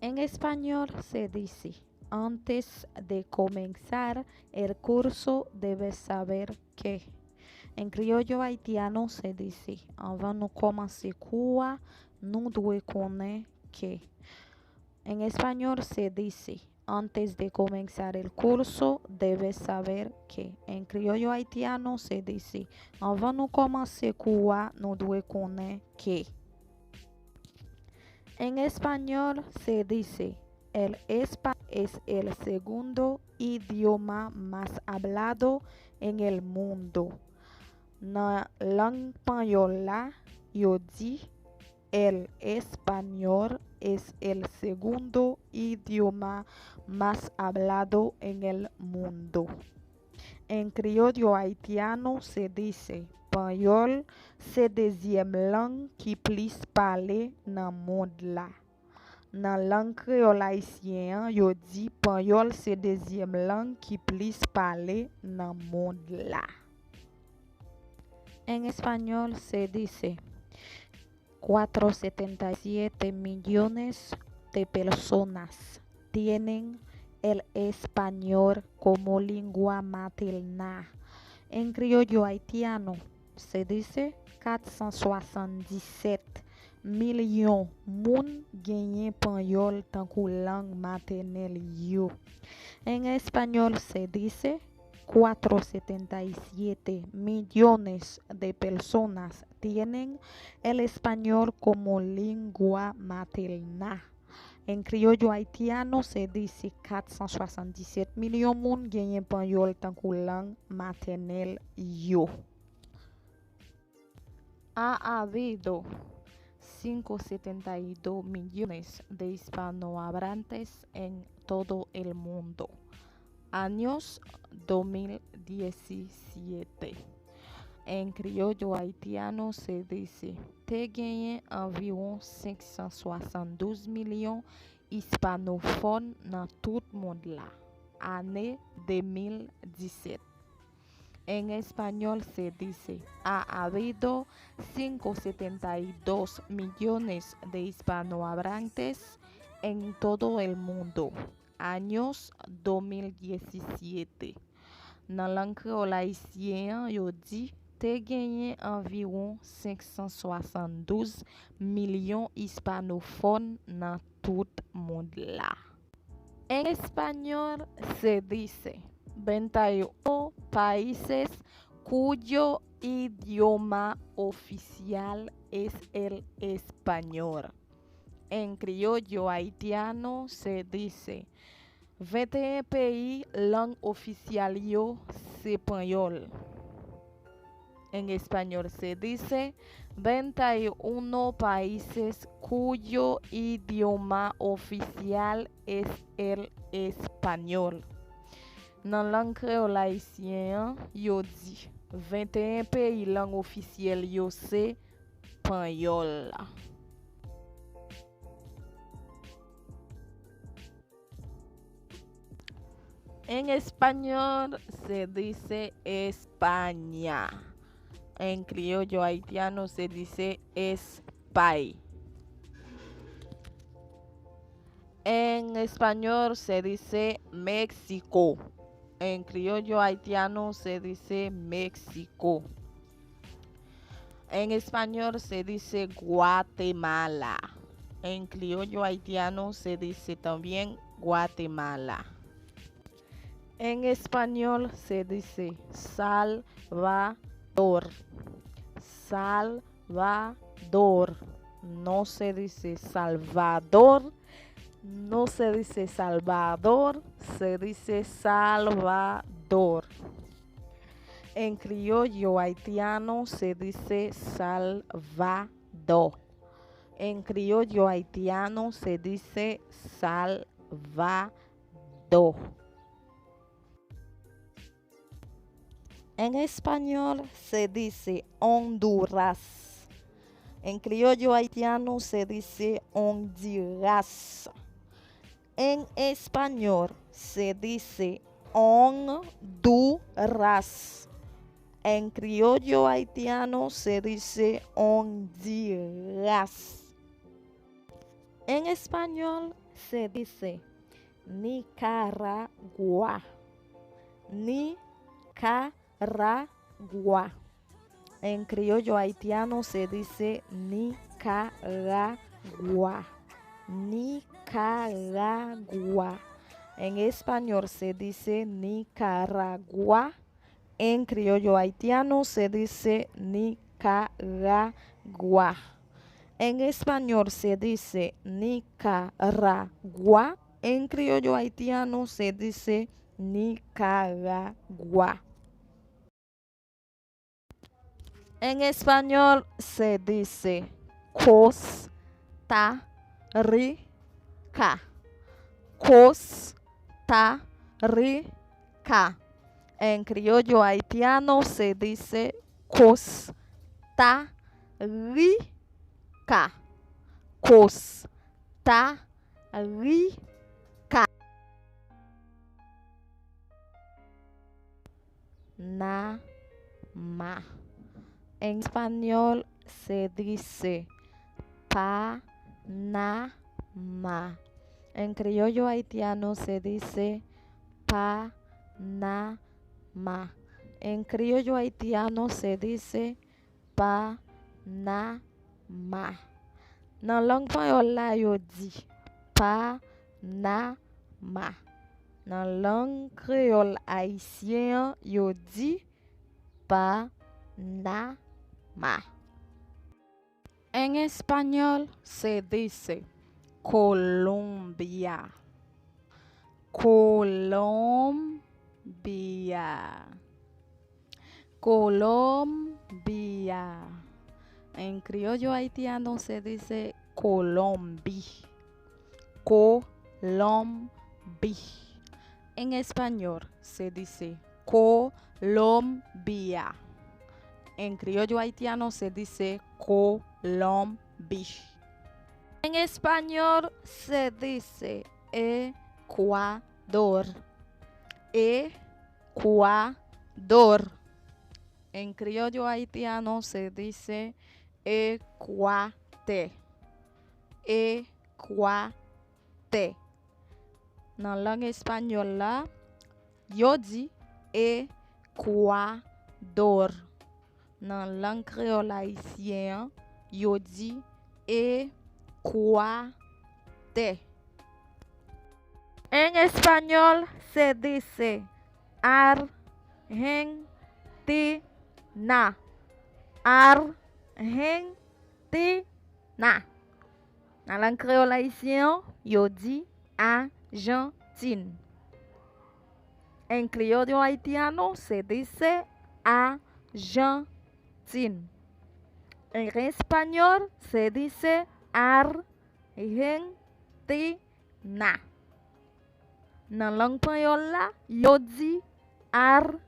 En español se dice, antes de comenzar el curso debes saber que. En criollo haitiano se dice, avant de commencer cours, nous devons connaître que. En español se dice, antes de comenzar el curso debes saber que. En criollo haitiano se dice, avant de commencer cours, nous devons connaître que. En español se dice, el español es el segundo idioma más hablado en el mundo. Na langue española, yo di, el español es el segundo idioma más hablado en el mundo. En criollo haitiano se dice, espagnol se deuxième langue qui plus parlée dans monde là. Dans langue créole haïtien, yo di espagnol se deuxième langue qui plus parlée dans monde là. En español se dice 477 millones de personas tienen el español como lengua materna. En criollo haitiano se dice 477 millions moun genyen espagnol tankou langue maternelle yo. En español se dice 477 millones de personas tienen el español como lengua materna. En criollo haitiano se dice 477 millions moun genyen espagnol tankou langue maternelle yo. Ha habido 5,72 millones de hispanohablantes en todo el mundo. Años 2017. En criollo haitiano se dice, te genyen environ 572 millions hispanophones dans tout monde là. Année 2017. En español se dice, ha habido 5,72 millones de hispanohablantes en todo el mundo. Años 2017. Dans langue créole haïtien, yo di, te genyen environ 572 millions hispanophones dans tout monde là. En español se dice 21 países cuyo idioma oficial es el español. En criollo haitiano se dice 21 pays langue oficial yo español. En español se dice 21 países cuyo idioma oficial es el español. Dans langue créole haïtien, yo di 21 pays langue officielle yo c'est espagnol. En español se dice España. En criollo haitiano se dice España. En español se dice México. En criollo haitiano se dice México. En español se dice Guatemala. En criollo haitiano se dice también Guatemala. En español se dice Salvador. Salvador. No se dice Salvador. No se dice Salvador. Se dice Salvador. En criollo haitiano se dice Salvador. En criollo haitiano se dice Salvador. En español se dice Honduras. En criollo haitiano se dice Honduras. En español se dice Honduras. En criollo haitiano se dice Honduras. En español se dice Nicaragua. Nicaragua. En criollo haitiano se dice Nicaragua. Nicaragua. En español se dice Nicaragua. En criollo haitiano se dice Nicaragua. En español se dice Nicaragua. En criollo haitiano se dice Nicaragua. En español se dice Costa Rica. Costa Rica. En criollo haitiano se dice Costa Rica. Costa Rica. Nama. En español se dice Panamá. En criollo haitiano se dice Panamá. En criollo haitiano se dice Panamá. Nan lang panyol la yo di Panamá. Nan lang créole haïtien yo di Panamá. En español se dice Colombia. Colombia. Colombia. En criollo haitiano se dice Colombia. Colombia. En español se dice Colombia. En criollo haitiano se dice Colombia. En español se dice Ecuador. Ecuador. En criollo haitiano se dice Ecuate. Ecuate. Nan lang espagnol la, yo di Ecuador. Nan lang créole haïtien, yo di Ecuate. En español se dice Argentina. Argentina. Nan lang créole haïtien, yo di Argentine. En criollo haitiano se dice Argentine. En español se dice Argentina. Nan lang panyol la, yo di Argentina.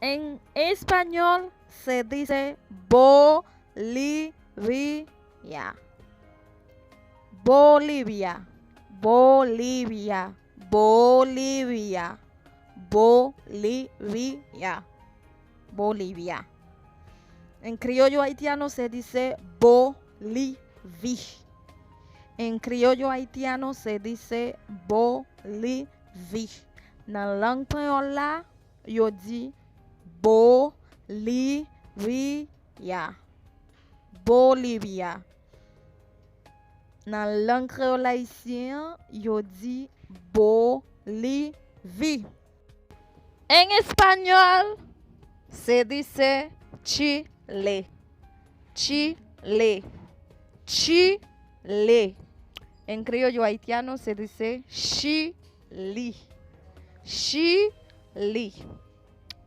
En español se dice Bolivia. Bolivia. Bolivia. Bolivia. Bolivia. Bolivia. En criollo haitiano se dice Bolivia. En criollo haitiano se dice Bolivia. Nan lang panyol la, yo di Bolivia. Bolivia. Nan lang créole haïtien, yo di Bolivie. En espagnol, se dice Chile. Chile. Chile. En criollo haitiano se dice Chili. Chili.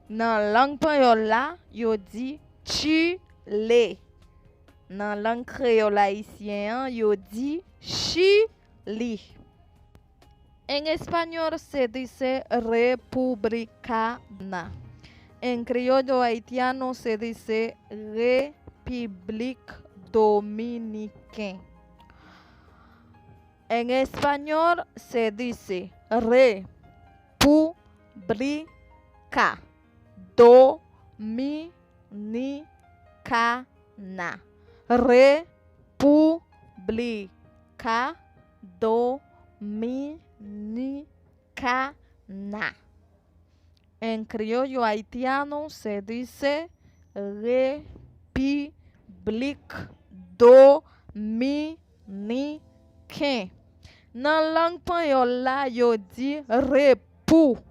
Nan lang panyol la, yo di Chile. Nan lang créole haïtien, yo di Chili. En español se dice Republicana. En criollo haitiano se dice République Dominicaine. En español se dice República Dominicana. República Dominicana. En criollo haitiano se dice République Dominicaine. Dans langue espagnole là, yo dit República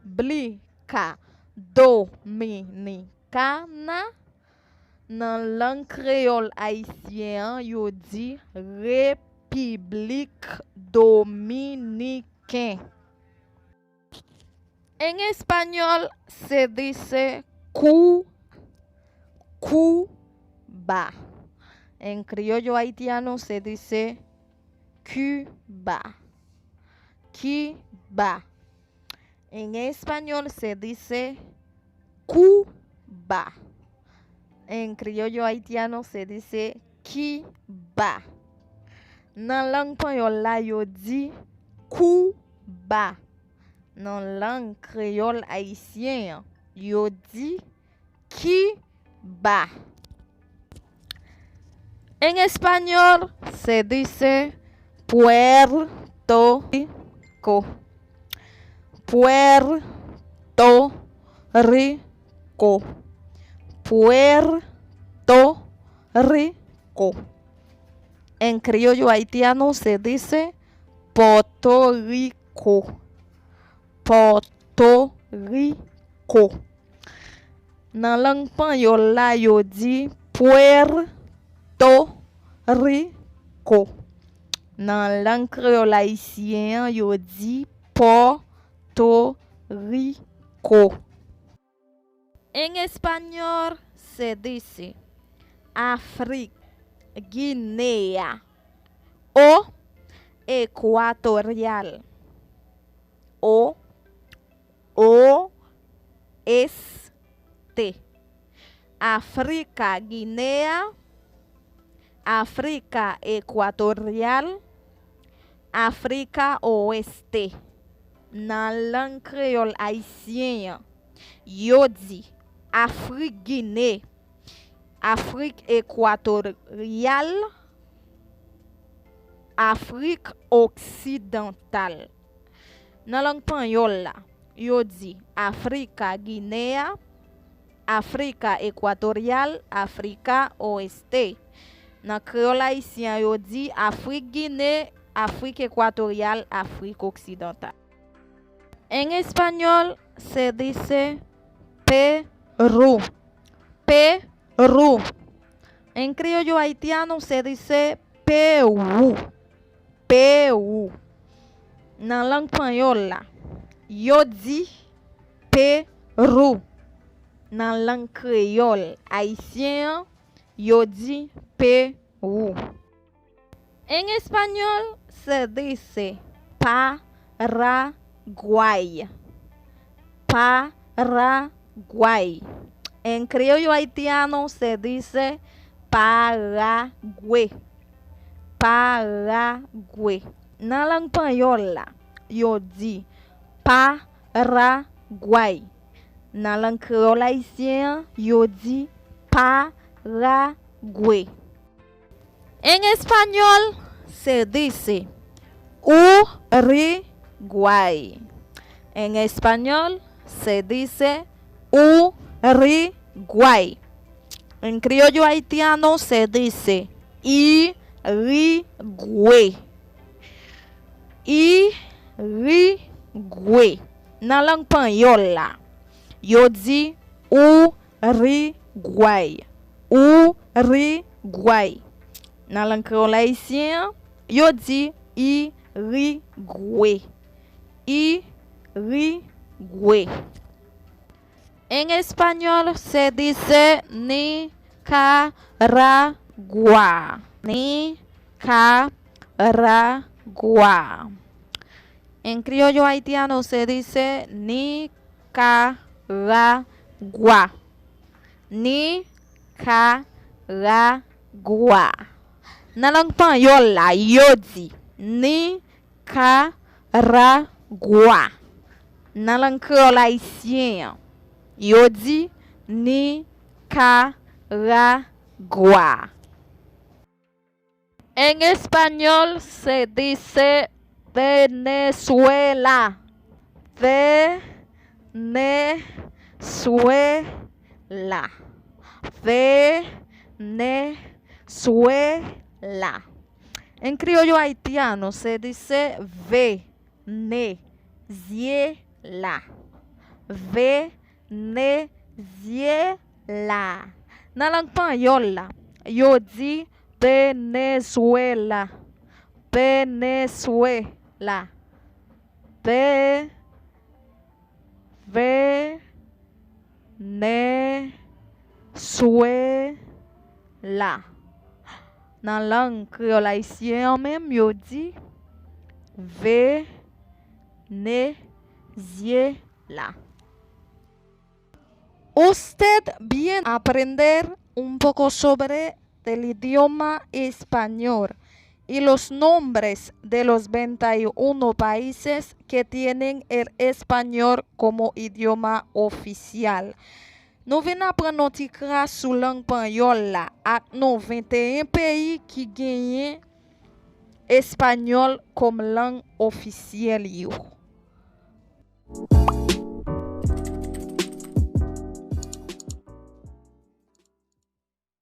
Dominicana. Dans langue créole haïtien, yo dit République Dominicaine. En español se dice Cuba. En criollo haitiano se dice Cuba. Cuba. En español se dice Cuba. En criollo haitiano se dice Cuba. Dans langue espagnole là, yo dit Cuba. Dans langue créole haïtien, yo dit Cuba. En español se dice Puerto Rico. Puerto Rico. Puerto Rico. En criollo haitiano se dice Puerto Rico. Puerto Rico. Dans langue espagnole là, yo dit Puerto Rico. Dans langue créole haïtien, yo dit Puerto Rico. En español se dice África, Guinea o Ecuatorial o Oeste. África, Guinea, África Ecuatorial, África Oeste. Dans langue créole haïtien, yo dit Afrique Guinée, Afrique équatoriale, Afrique occidentale. Dans langue espagnole là, yo dit Africa Guinea, Africa équatoriale, Africa Oeste. Dans créole haïtien yo dit Afrique Guinée, Afrique équatoriale, Afrique occidentale. En espagnol se dice Perú. Perú. En criollo haitiano se dice Perú. Perú. Dans langue espagnole là, yo dit Perú. Dans langue créole haïtien, yo dit Perú. En espagnol se dice Paraguay. Paraguay. En criollo haitiano se dice Paraguay. Paraguay. Dans langue espagnole là, yo dit Paraguay. Dans langue créole haïtien, yo dit Paraguay. En espagnol se dice Uruguay. En espagnol se dice Uruguay. En criollo haitiano se dice Irigüe. Irigüe. Dans langue espagnole là, yo dit Uruguay. Uruguay. Dans langue créole haïtien, yo dit Irigüe. Irigüe. En espagnol se dice Nicaragua. Nicaragua. En criollo haitiano se dice Nicaragua. Nicaragua. Dans langue espagnole là, yo dit Nicaragua. Dans langue créole haïtien, yo dit Nicaragua. En español se dice Venezuela. Venezuela. Venezuela. En criollo haitiano se dice Venezuela. Venezuela. Na langue panyola, yo di Venezuela. Venezuela. Ve, Venezuela. Nan langue créole haïtien même, yo di Venezuela. Usted viene a aprender un poco sobre el idioma español y los nombres de los 21 países que tienen el español como idioma oficial. Nous venons apprendre notre cras sous langue espagnole là, ak nos 21 pays qui gagnent espagnol comme langue officielle yo.